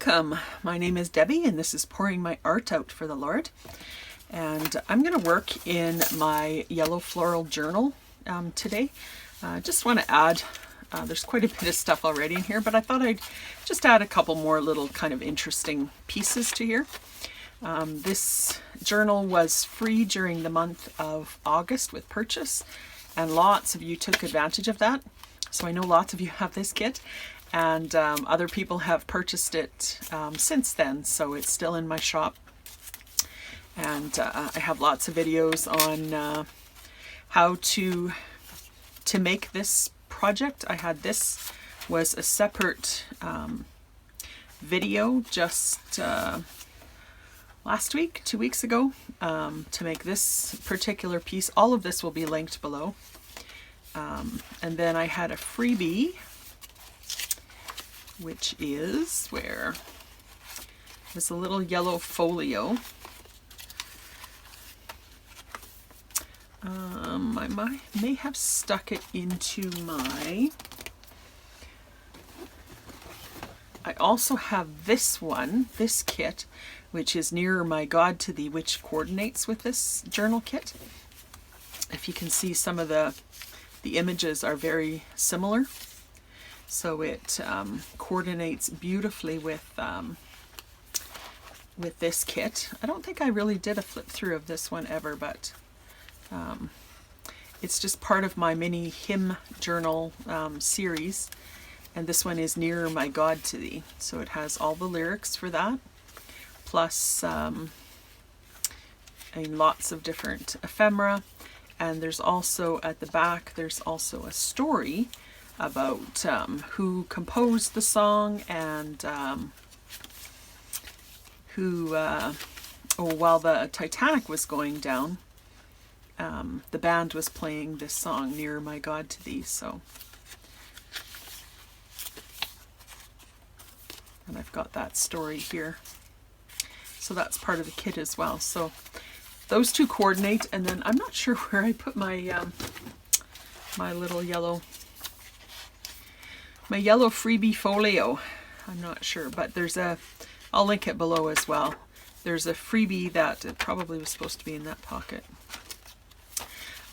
Welcome. My name is Debbie and this is Pouring My Art Out for the Lord. And I'm going to work in my yellow floral journal today. Just want to add, there's quite a bit of stuff already in here, but I thought I'd just add a couple more little kind of interesting pieces to here. This journal was free during the month of August with purchase, and lots of you took advantage of that. So I know lots of you have this kit. And other people have purchased it since then, so it's still in my shop. And I have lots of videos on how to make this project. I had this was a separate video just last week, 2 weeks ago, to make this particular piece. All of this will be linked below. And then I had a freebie, which is where there's a little yellow folio. I may have stuck it into my... I also have this one, this kit, which is Nearer My God to Thee, which coordinates with this journal kit. If you can see, some of the images are very similar. So it coordinates beautifully with this kit. I don't think I really did a flip through of this one ever, but it's just part of my mini hymn journal series. And this one is Nearer My God to Thee. So it has all the lyrics for that, plus lots of different ephemera. And there's also, at the back, there's also a story about who composed the song and who, while the Titanic was going down, the band was playing this song, Nearer My God to Thee. So, and I've got that story here. So that's part of the kit as well. So those two coordinate, and then I'm not sure where I put my my little yellow freebie folio. I'm not sure, but there's I'll link it below as well. There's a freebie that it probably was supposed to be in that pocket.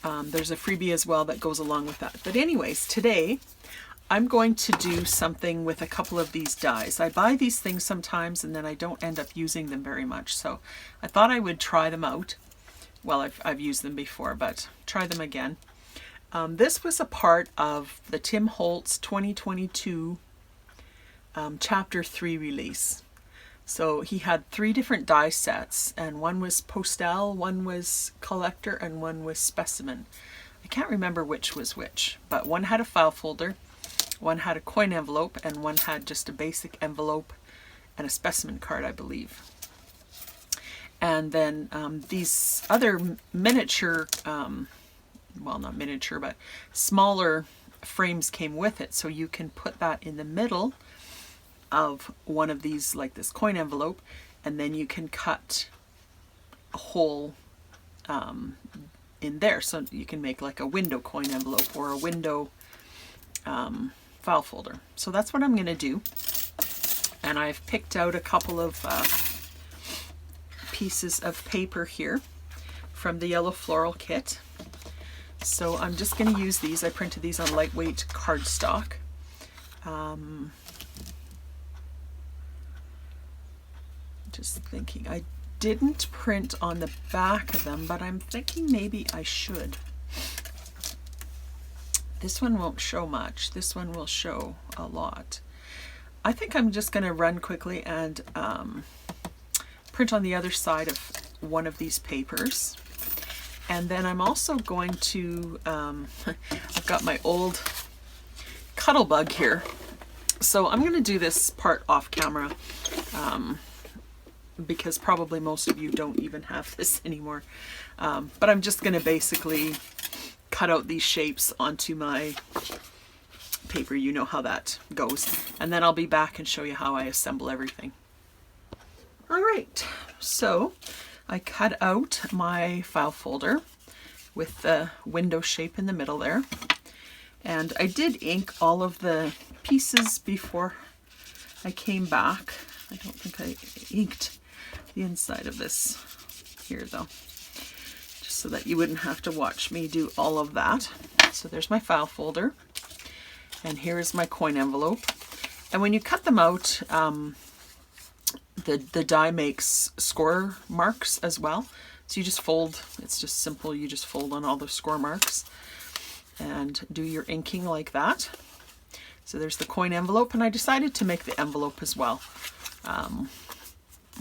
There's a freebie as well that goes along with that. But anyways, today I'm going to do something with a couple of these dies. I buy these things sometimes and then I don't end up using them very much. So I thought I would try them out. Well, I've used them before, but try them again. This was a part of the Tim Holtz 2022 Chapter 3 release. So he had 3 different die sets, and one was Postal, one was Collector, and one was Specimen. I can't remember which was which, but one had a file folder, one had a coin envelope, and one had just a basic envelope and a specimen card, I believe. And then these other miniature... well, not miniature, but smaller frames came with it. So you can put that in the middle of one of these, like this coin envelope, and then you can cut a hole in there. So you can make like a window coin envelope or a window file folder. So that's what I'm going to do. And I've picked out a couple of pieces of paper here from the yellow floral kit. So I'm just going to use these. I printed these on lightweight cardstock. Just thinking, I didn't print on the back of them, but I'm thinking maybe I should. This one won't show much. This one will show a lot. I think I'm just going to run quickly and print on the other side of one of these papers. And then I'm also going to, I've got my old Cuttlebug here. So I'm going to do this part off camera because probably most of you don't even have this anymore. But I'm just going to basically cut out these shapes onto my paper. You know how that goes. And then I'll be back and show you how I assemble everything. All right, so I cut out my file folder with the window shape in the middle there. And I did ink all of the pieces before I came back. I don't think I inked the inside of this here though, just so that you wouldn't have to watch me do all of that. So there's my file folder, and here is my coin envelope. And when you cut them out, the die makes score marks as well. So you just fold, it's just simple, you just fold on all the score marks and do your inking like that. So there's the coin envelope, and I decided to make the envelope as well.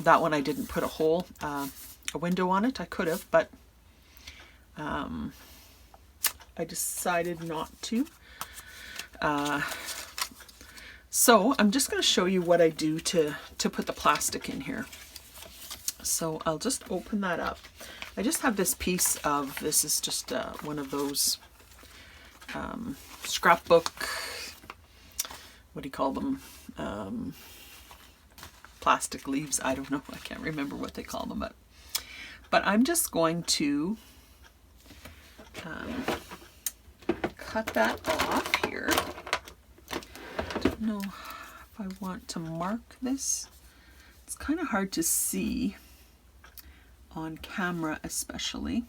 That one I didn't put a hole, a window on it. I could have, but I decided not to. So I'm just going to show you what I do to put the plastic in here. So I'll just open that up. I just have this piece of, this is just one of those scrapbook, what do you call them? Plastic leaves. I don't know. I can't remember what they call them, but I'm just going to cut that off here. I don't know if I want to mark this. It's kind of hard to see on camera especially.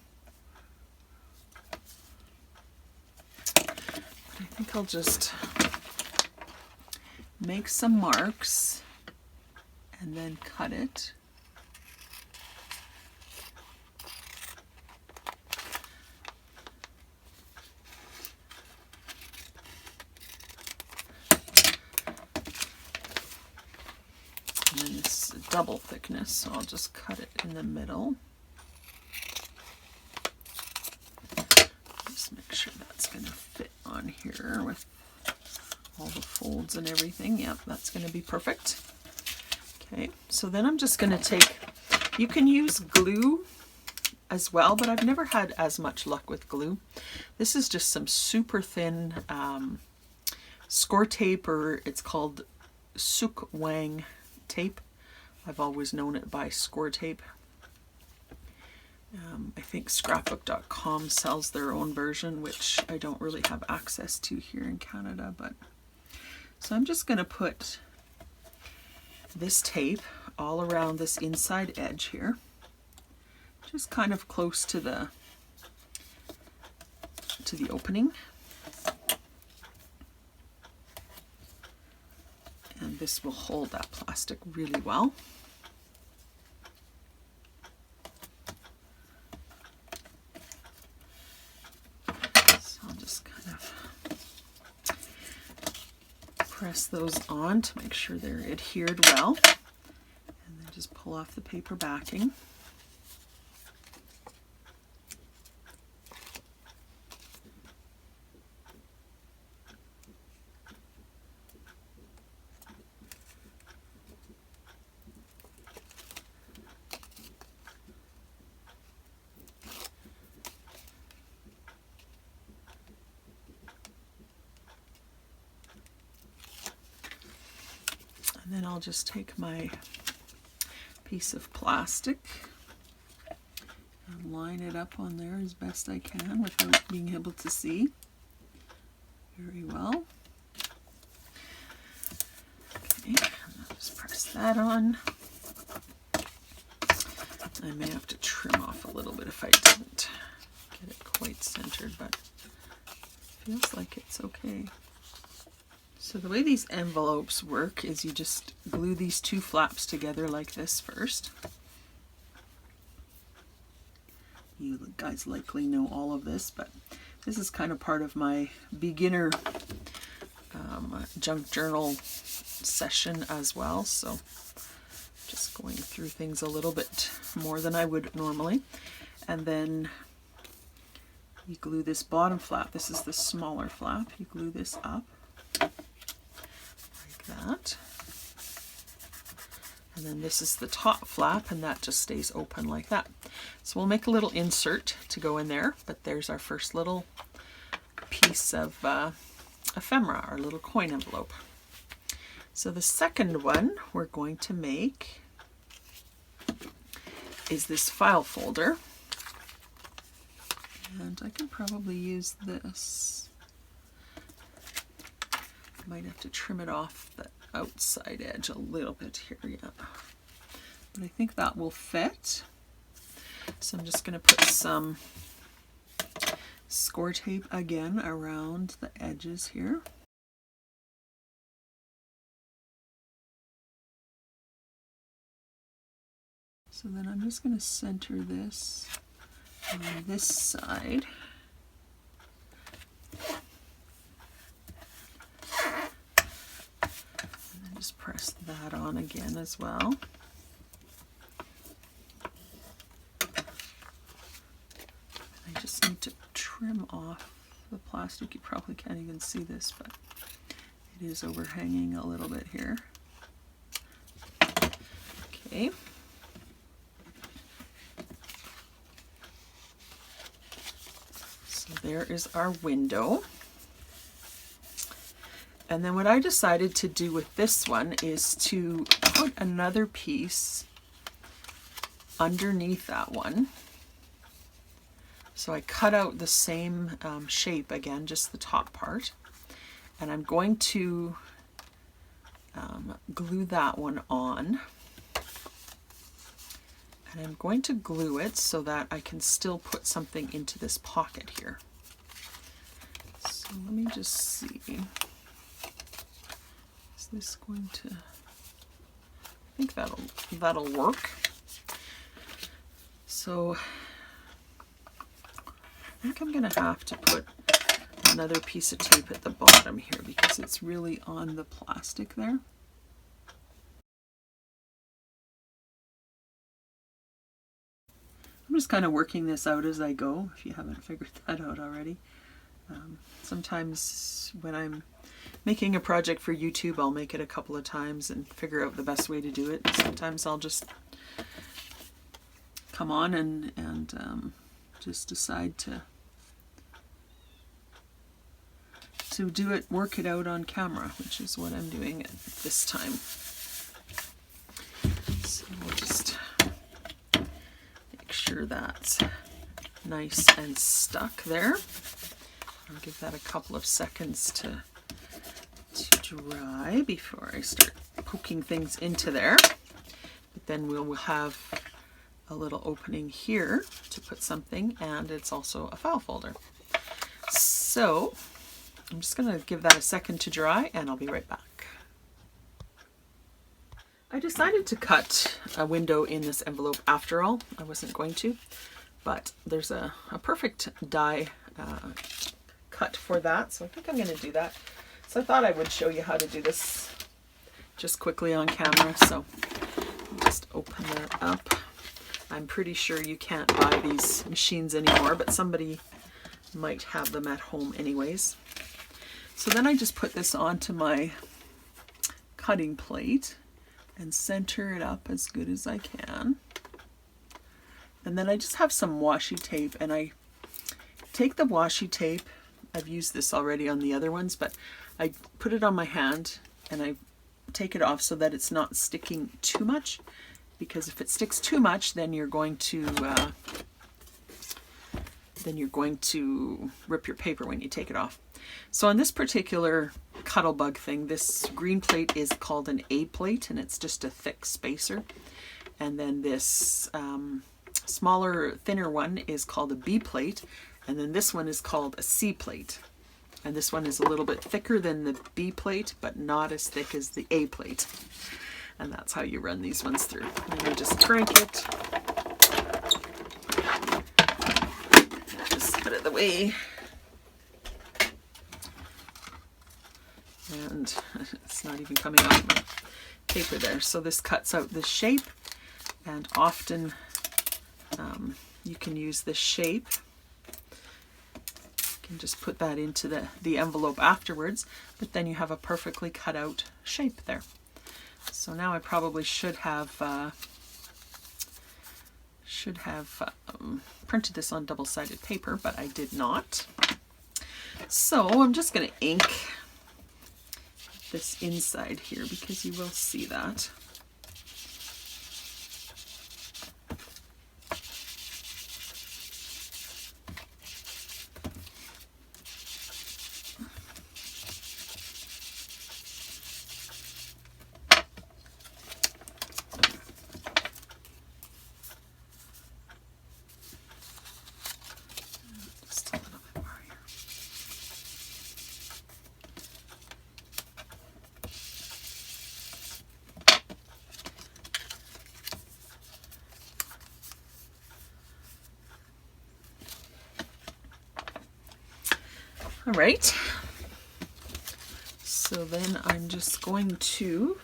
But I think I'll just make some marks and then cut it. And then this is double thickness, so I'll just cut it in the middle. Just make sure that's going to fit on here with all the folds and everything. Yep, that's going to be perfect. Okay, so then I'm just going to take, you can use glue as well, but I've never had as much luck with glue. This is just some super thin score tape, or it's called Suk Wang tape. I've always known it by score tape. I think scrapbook.com sells their own version, which I don't really have access to here in Canada. But so I'm just going to put this tape all around this inside edge here, just kind of close to the opening. And this will hold that plastic really well. So I'll just kind of press those on to make sure they're adhered well. And then just pull off the paper backing. And then I'll just take my piece of plastic and line it up on there as best I can without being able to see very well. Okay, and I'll just press that on. I may have to trim off a little bit if I didn't get it quite centered, but it feels like it's okay. So the way these envelopes work is you just glue these two flaps together like this first. You guys likely know all of this, but this is kind of part of my beginner junk journal session as well. So just going through things a little bit more than I would normally. And then you glue this bottom flap. This is the smaller flap. You glue this up. That. And then this is the top flap, and that just stays open like that. So we'll make a little insert to go in there, but there's our first little piece of ephemera, our little coin envelope. So the second one we're going to make is this file folder, and I can probably use this Might have to trim it off the outside edge a little bit here, yeah. But I think that will fit. So I'm just going to put some score tape again around the edges here. So then I'm just going to center this on this side. And then just press that on again as well. I just need to trim off the plastic. You probably can't even see this, but it is overhanging a little bit here. Okay. So there is our window. And then what I decided to do with this one is to put another piece underneath that one. So I cut out the same shape again, just the top part. And I'm going to glue that one on. And I'm going to glue it so that I can still put something into this pocket here. So let me just see. Is this going to... I think that'll work. So I think I'm going to have to put another piece of tape at the bottom here because it's really on the plastic there. I'm just kind of working this out as I go, if you haven't figured that out already. Sometimes when I'm making a project for YouTube, I'll make it a couple of times and figure out the best way to do it. Sometimes I'll just come on and just decide to do it, work it out on camera, which is what I'm doing at this time. So we'll just make sure that's nice and stuck there. I'll give that a couple of seconds to dry before I start poking things into there. But then we'll have a little opening here to put something, and it's also a file folder. So I'm just going to give that a second to dry and I'll be right back. I decided to cut a window in this envelope after all. I wasn't going to, but there's a perfect die cut for that, so I think I'm going to do that. So I thought I would show you how to do this just quickly on camera. So just open that up. I'm pretty sure you can't buy these machines anymore, but somebody might have them at home anyways. So then I just put this onto my cutting plate and center it up as good as I can. And then I just have some washi tape, and I take the washi tape, I've used this already on the other ones, but I put it on my hand and I take it off so that it's not sticking too much, because if it sticks too much, then you're going to rip your paper when you take it off. So on this particular Cuttlebug thing, this green plate is called an A plate, and it's just a thick spacer. And then this smaller, thinner one is called a B plate, and then this one is called a C plate. And this one is a little bit thicker than the B plate, but not as thick as the A plate. And that's how you run these ones through. And you just crank it. Just put it away. And it's not even coming off my paper there. So this cuts out this shape, and often you can use this shape. You can just put that into the envelope afterwards, but then you have a perfectly cut out shape there. So now I probably should have printed this on double-sided paper, but I did not. So I'm just going to ink this inside here because you will see that. All right. So then I'm just going to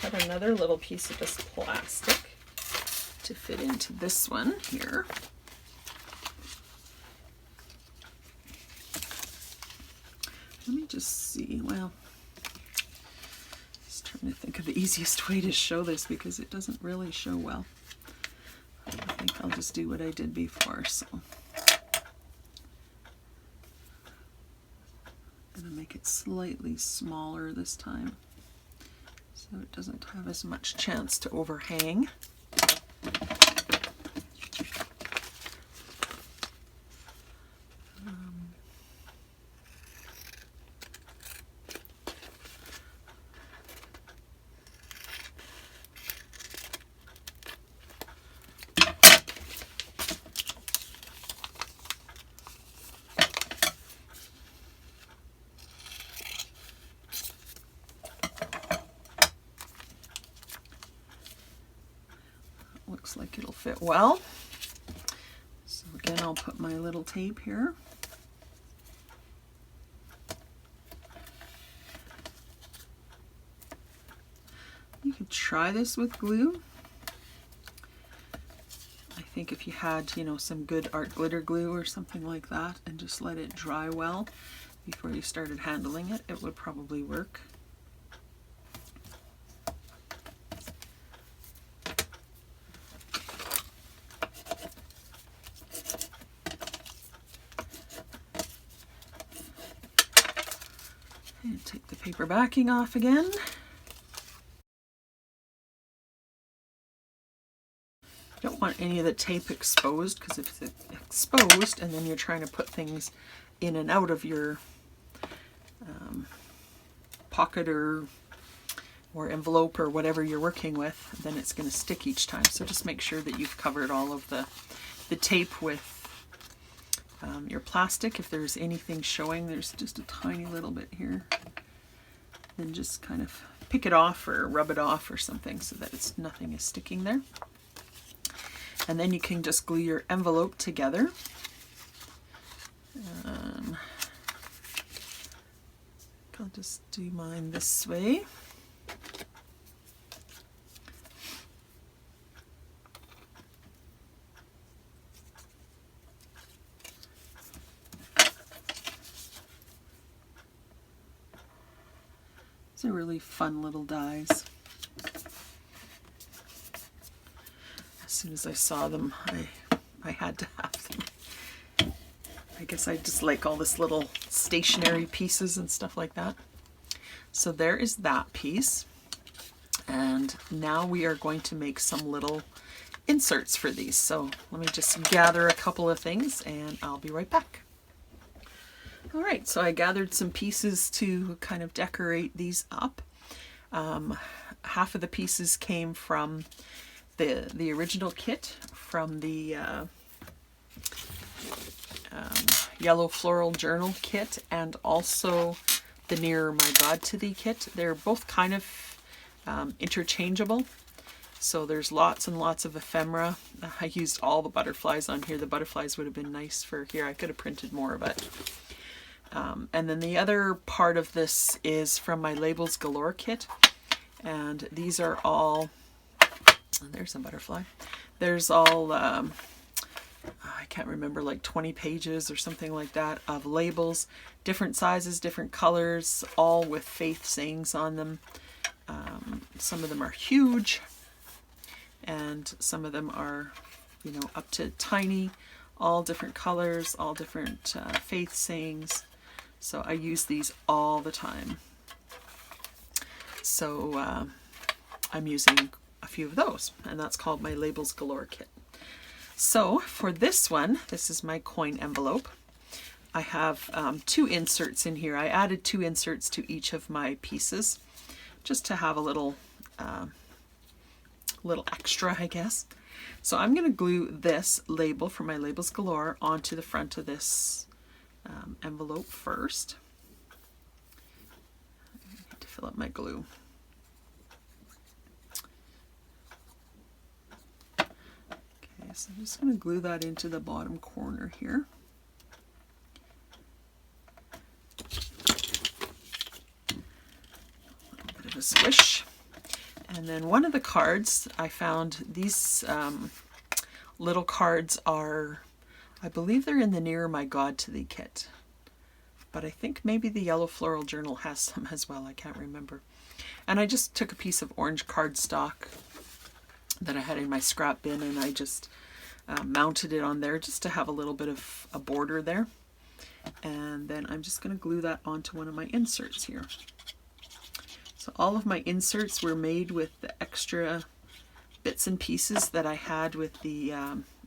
cut another little piece of this plastic to fit into this one here. Let me just see, well, just trying to think of the easiest way to show this because it doesn't really show well. I think I'll just do what I did before, so. I'm gonna make it slightly smaller this time so it doesn't have as much chance to overhang. Looks like it'll fit well. So again, I'll put my little tape here. You could try this with glue. I think if you had, you know, some good art glitter glue or something like that and just let it dry well before you started handling it, it would probably work. And take the paper backing off again. Don't want any of the tape exposed, because if it's exposed and then you're trying to put things in and out of your pocket or envelope or whatever you're working with, then it's going to stick each time. So just make sure that you've covered all of the tape with your plastic. If there's anything showing, there's just a tiny little bit here, then just kind of pick it off or rub it off or something so that nothing is sticking there. And then you can just glue your envelope together. I'll just do mine this way. These are really fun little dies. As soon as I saw them, I had to have them. I guess I just like all this little stationary pieces and stuff like that. So there is that piece. And now we are going to make some little inserts for these. So let me just gather a couple of things and I'll be right back. All right, so I gathered some pieces to kind of decorate these up. Half of the pieces came from the original kit from the Yellow Floral Journal kit, and also the Nearer My God to Thee kit. They're both kind of interchangeable. So there's lots and lots of ephemera. I used all the butterflies on here. The butterflies would have been nice for here. I could have printed more, but and then the other part of this is from my Labels Galore kit, and these are all, there's a butterfly. There's all, I can't remember, like 20 pages or something like that of labels, different sizes, different colors, all with faith sayings on them. Some of them are huge, and some of them are, you know, up to tiny, all different colors, all different faith sayings. So I use these all the time. So I'm using a few of those, and that's called my Labels Galore kit. So for this one, this is my coin envelope. I have 2 inserts in here. I added 2 inserts to each of my pieces just to have a little extra, I guess. So I'm going to glue this label for my Labels Galore onto the front of this envelope first. I need to fill up my glue. Okay, so I'm just going to glue that into the bottom corner here. a swish. And then one of the cards, I found these little cards are, I believe they're in the Nearer My God to Thee kit. But I think maybe the Yellow Floral Journal has some as well. I can't remember. And I just took a piece of orange cardstock that I had in my scrap bin, and I just mounted it on there just to have a little bit of a border there. And then I'm just going to glue that onto one of my inserts here. So all of my inserts were made with the extra bits and pieces that I had with the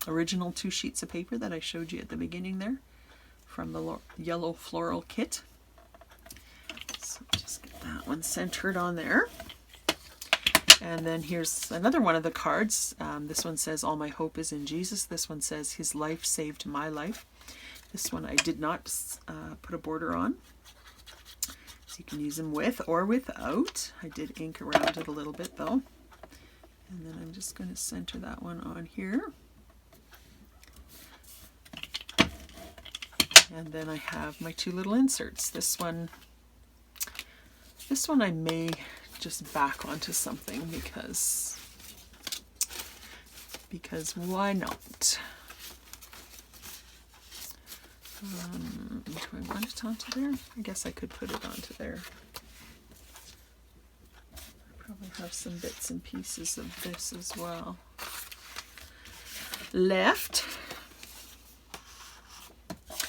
original 2 sheets of paper that I showed you at the beginning there from the Yellow Floral kit. So just get that one centered on there. And then here's another one of the cards. This one says, "All my hope is in Jesus." This one says, "His life saved my life." This one I did not put a border on. So you can use them with or without. I did ink around it a little bit though. And then I'm just going to center that one on here. And then I have my 2 little inserts. This one I may just back onto something because why not? Do I want it onto there? I guess I could put it onto there. I probably have some bits and pieces of this as well left.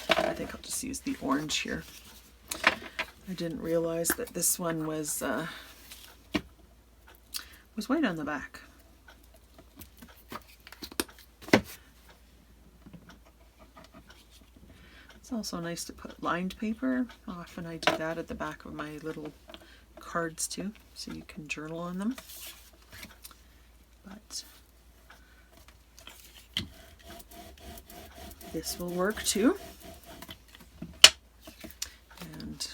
I think I'll just use the orange here. I didn't realize that this one was white on the back. It's also nice to put lined paper. Often I do that at the back of my little cards too, so you can journal on them. But this will work too. And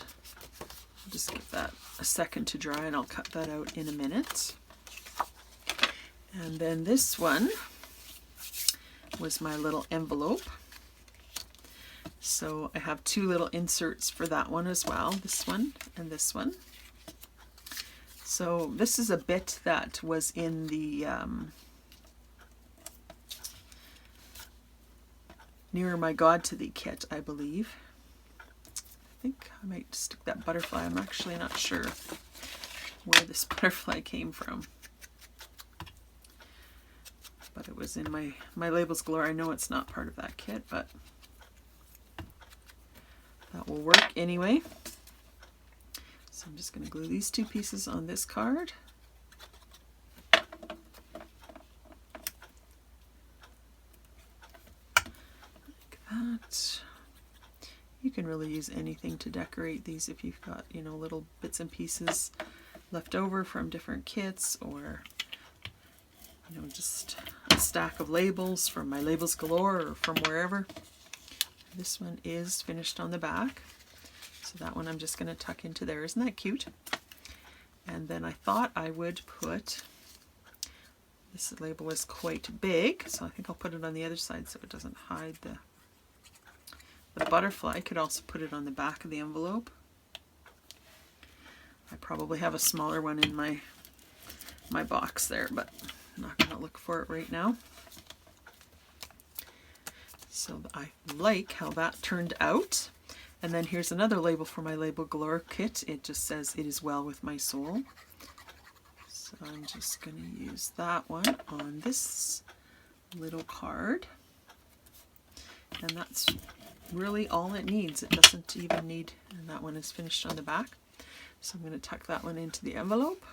I'll just give that a second to dry and I'll cut that out in a minute. And then this one was my little envelope. So I have 2 little inserts for that one as well, this one and this one. So this is a bit that was in the Nearer My God to Thee kit, I believe. I think I might stick that butterfly. I'm actually not sure where this butterfly came from. But it was in my Labels Galore. I know it's not part of that kit, but that will work anyway. So I'm just going to glue these 2 pieces on this card. Like that. You can really use anything to decorate these if you've got, you know, little bits and pieces left over from different kits, or, you know, just a stack of labels from my Labels Galore or from wherever. This one is finished on the back, so that one I'm just going to tuck into there. Isn't that cute? And then I thought I would put, this label is quite big, so I think I'll put it on the other side so it doesn't hide the butterfly. I could also put it on the back of the envelope. I probably have a smaller one in my box there, but I'm not going to look for it right now. So I like how that turned out. And then here's another label for my Label Galore kit. It just says, "It is well with my soul." So I'm just going to use that one on this little card. And that's really all it needs. It doesn't even need, and that one is finished on the back. So I'm going to tuck that one into the envelope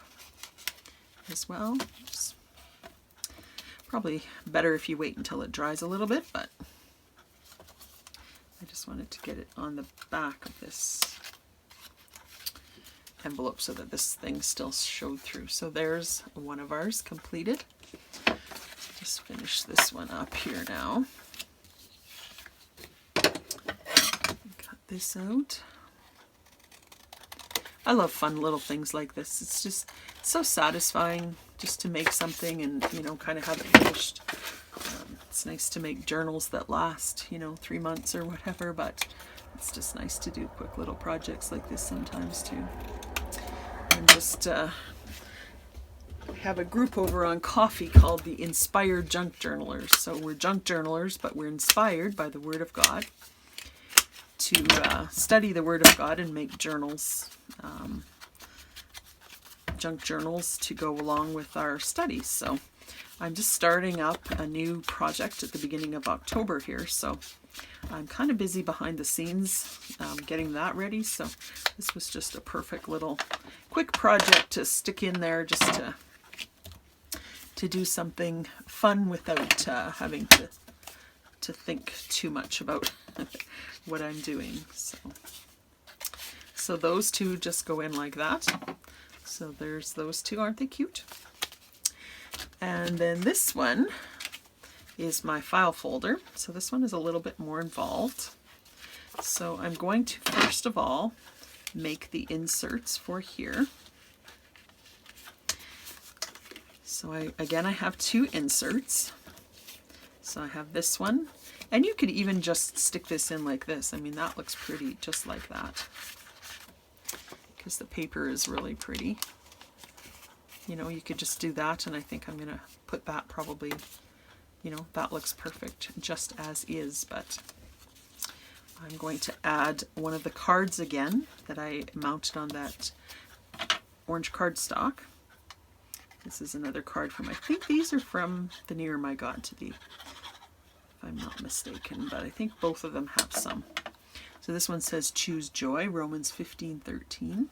as well. It's probably better if you wait until it dries a little bit, but I just wanted to get it on the back of this envelope so that this thing still showed through. So there's one of ours completed. Just finish this one up here now. Cut this out. I love fun little things like this. It's just so satisfying just to make something and, you know, kind of have it finished. It's nice to make journals that last, you know, 3 months or whatever, but it's just nice to do quick little projects like this sometimes too. I'm just have a group over on Coffee called the Inspired Junk Journalers. So we're junk journalers, but we're inspired by the Word of God to study the Word of God and make journals, junk journals to go along with our studies. So I'm just starting up a new project at the beginning of October here, so I'm kind of busy behind the scenes getting that ready. So this was just a perfect little quick project to stick in there, just to do something fun without having to think too much about what I'm doing. So those two just go in like that. So there's those two. Aren't they cute? And then this one is my file folder. So this one is a little bit more involved. So I'm going to first of all make the inserts for here. So I have two inserts. So I have this one, and you could even just stick this in like this. I mean, that looks pretty just like that, because the paper is really pretty. You know, you could just do that, and I think I'm gonna put that probably, you know, that looks perfect just as is, but I'm going to add one of the cards again that I mounted on that orange cardstock. This is another card from, I think these are from The Nearer My God to Thee, if I'm not mistaken, but I think both of them have some. So this one says, choose joy, Romans 15:13.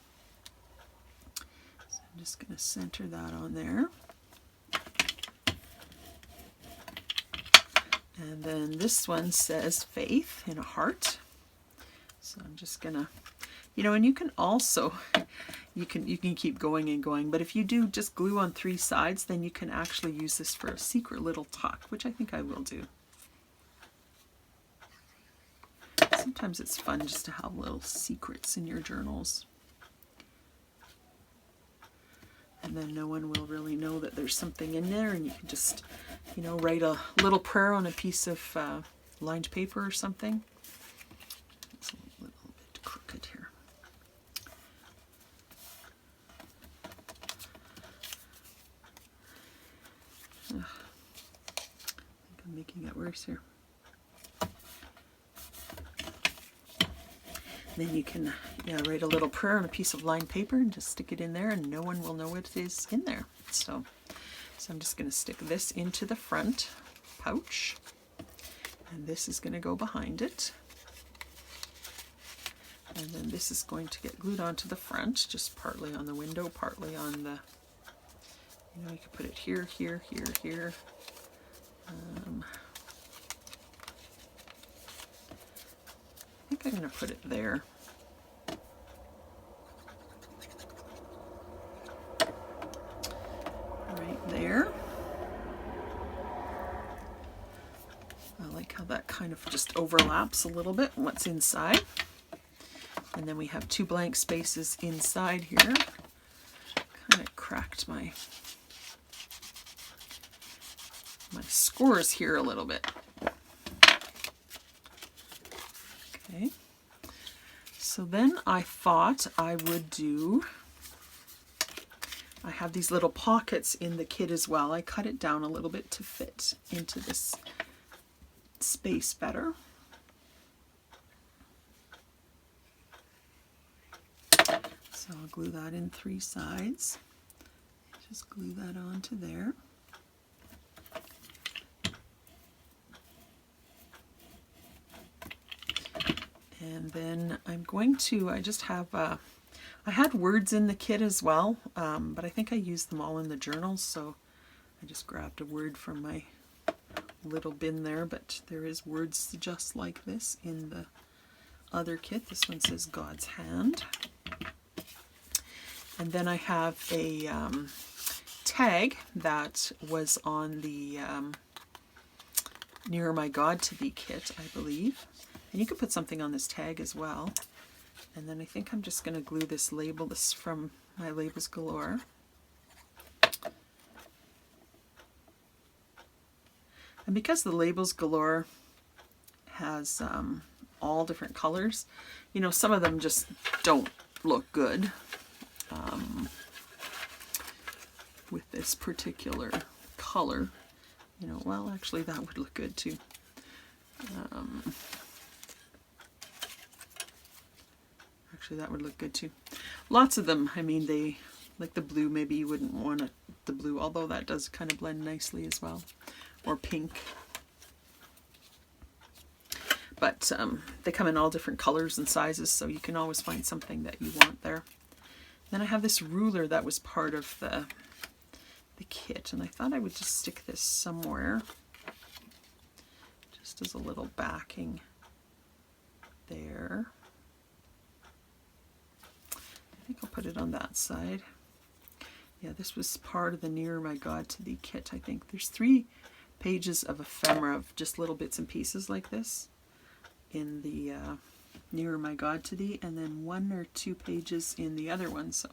So I'm just going to center that on there. And then this one says faith in a heart. So I'm just going to, you know, and you can also, you can keep going and going, but if you do just glue on 3 sides, then you can actually use this for a secret little tuck, which I think I will do. Sometimes it's fun just to have little secrets in your journals. And then no one will really know that there's something in there, and you can just, you know, write a little prayer on a piece of lined paper or something. It's a little bit crooked here. Ugh. I think I'm making it worse here. Then you can write a little prayer on a piece of lined paper and just stick it in there, and no one will know what is in there. So I'm just going to stick this into the front pouch, and this is going to go behind it. And then this is going to get glued onto the front, just partly on the window, partly on the, you know, you can put it here, here, here, here. I think I'm going to put it there. Right there. I like how that kind of just overlaps a little bit what's inside. And then we have 2 blank spaces inside here. Kind of cracked my scores here a little bit. Okay, so then I thought I would do, I have these little pockets in the kit as well. I cut it down a little bit to fit into this space better. So I'll glue that in 3 sides. Just glue that onto there. And then I'm going to, I just have, I had words in the kit as well, but I think I used them all in the journals, so I just grabbed a word from my little bin there, but there is words just like this in the other kit. This one says God's hand. And then I have a tag that was on the Nearer My God to Thee kit, I believe. And you could put something on this tag as well. And then I think I'm just going to glue this label. This is from my Labels Galore. And because the Labels Galore has all different colors, you know, some of them just don't look good. with this particular color. You know, well, actually that would look good too. Actually, that would look good too. Lots of them, I mean, they, like the blue, maybe you wouldn't want the blue, although that does kind of blend nicely as well. Or pink. But they come in all different colors and sizes, so you can always find something that you want there. Then I have this ruler that was part of the kit, and I thought I would just stick this somewhere, just as a little backing there. I think I'll put it on that side. Yeah, this was part of the Nearer My God to Thee kit, I think. There's 3 pages of ephemera of just little bits and pieces like this in the Nearer My God to Thee, and then 1 or 2 pages in the other one. So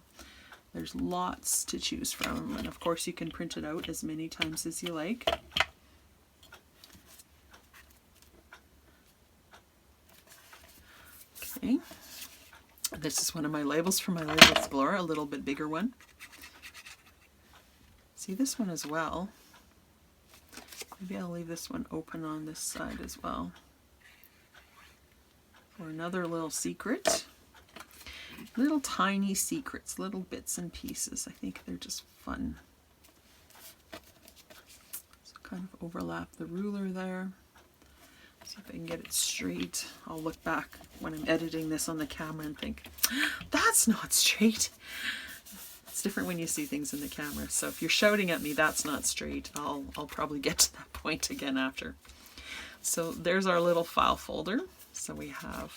there's lots to choose from, and of course you can print it out as many times as you like. Okay, this is one of my labels from my Label Explorer, a little bit bigger one. See this one as well. Maybe I'll leave this one open on this side as well. For another little secret. Little tiny secrets, little bits and pieces. I think they're just fun. So kind of overlap the ruler there. See if I can get it straight. I'll look back when I'm editing this on the camera and think, that's not straight. It's different when you see things in the camera. So if you're shouting at me, that's not straight, I'll probably get to that point again after. So there's our little file folder. So we have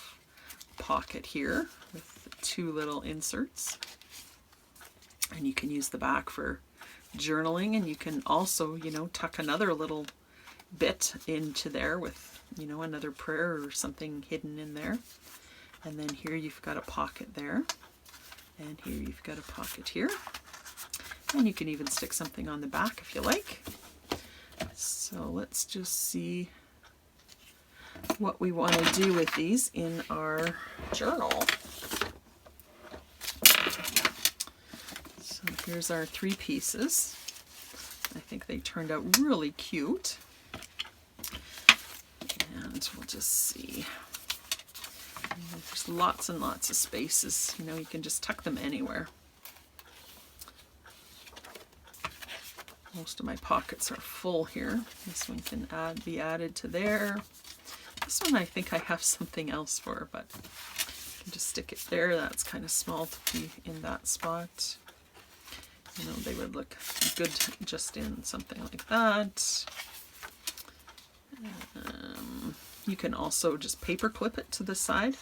a pocket here with 2 little inserts. And you can use the back for journaling, and you can also, you know, tuck another little bit into there with, you know, another prayer or something hidden in there. And then here you've got a pocket there. And here you've got a pocket here. And you can even stick something on the back if you like. So let's just see what we want to do with these in our journal. So here's our 3 pieces. I think they turned out really cute. And we'll just see. There's lots and lots of spaces. You know, you can just tuck them anywhere. Most of my pockets are full here. This one can be added to there. This one I think I have something else for, but I can just stick it there. That's kind of small to be in that spot. You know, they would look good just in something like that. You can also just paper clip it to the side.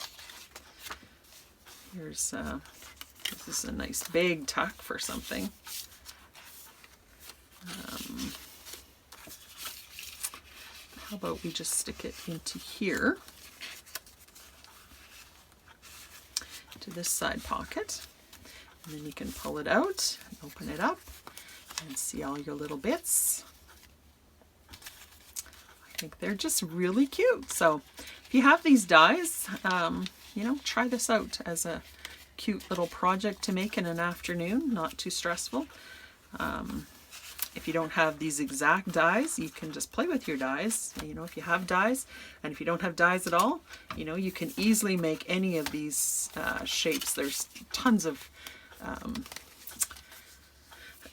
Here's this is a nice big tuck for something. How about we just stick it into here, to this side pocket, and then you can pull it out, open it up, and see all your little bits. I think they're just really cute. So if you have these dies, you know, try this out as a cute little project to make in an afternoon, not too stressful. If you don't have these exact dies, you can just play with your dies. You know, if you have dies, and if you don't have dies at all, you know, you can easily make any of these shapes. There's tons of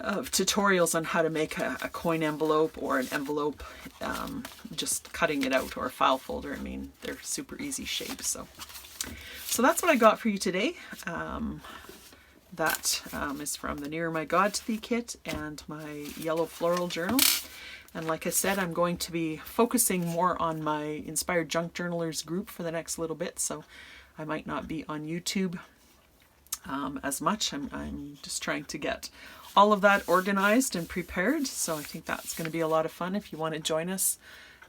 tutorials on how to make a coin envelope or an envelope, just cutting it out, or a file folder. I mean, they're super easy shapes. So that's what I got for you today. That is from the Nearer My God to Thee kit and my yellow floral journal. And like I said, I'm going to be focusing more on my Inspired Junk Journalers group for the next little bit, so I might not be on YouTube as much. I'm just trying to get all of that organized and prepared, so I think that's going to be a lot of fun if you want to join us.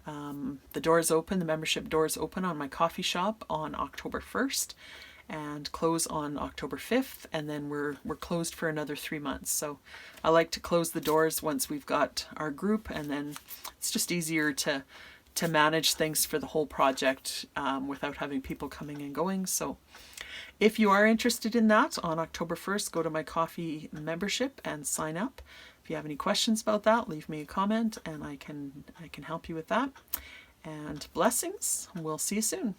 The doors open, the membership doors open on my coffee shop on October 1st. And close on October 5th, and then we're closed for another 3 months. So I like to close the doors once we've got our group, and then it's just easier to manage things for the whole project without having people coming and going. So If you are interested in that, on October 1st, go to my coffee membership and sign up. If you have any questions about that, leave me a comment and I can help you with that. And blessings. We'll see you soon.